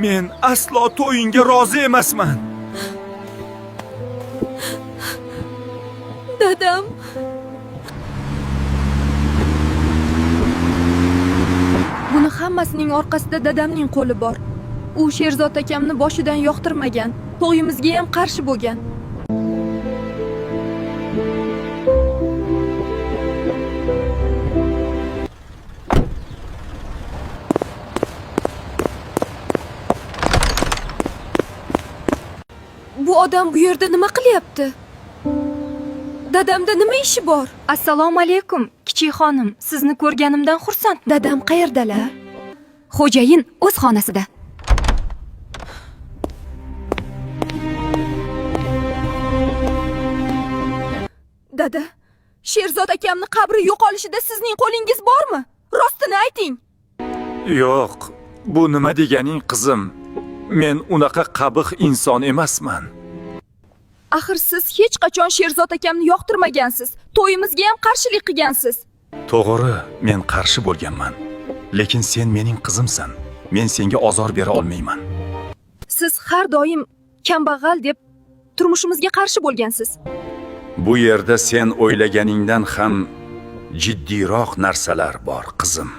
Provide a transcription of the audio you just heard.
Men aslo to'yingga rozi emasman. Dadam. Buni hammasining orqasida dadamning qo'li bor. U Sherzod akamni boshidan yoqtirmagan, to'yimizga ham qarshi bo'lgan. Bu odam bu yerda nima qilyapti? Dadamda nima ishi bor? Assalomu alaykum, kichik xonim. Sizni ko'rganimdan xursandman. Dadam qayerdalar? Xo'jayin o'z xonasida. Dada, Sherzod akamni qabri yo'qolishida sizning qo'lingiz bormi? Rostini ayting. Yo'q, bu nima deganing qizim? Men unaqa qabih inson emasman. Axir siz hech qachon Sherzod akamni yoqtirmagansiz. To'yimizga ham qarshilik qilgansiz. To'g'ri, men qarshi bo'lganman. Lekin sen mening qizimsan. Men senga ozor bera olmayman. Siz har doim kambag'al deb turmushimizga qarshi bo'lgansiz. Bu yerda sen o'ylaganingdan ham jiddiyroq narsalar bor, qizim.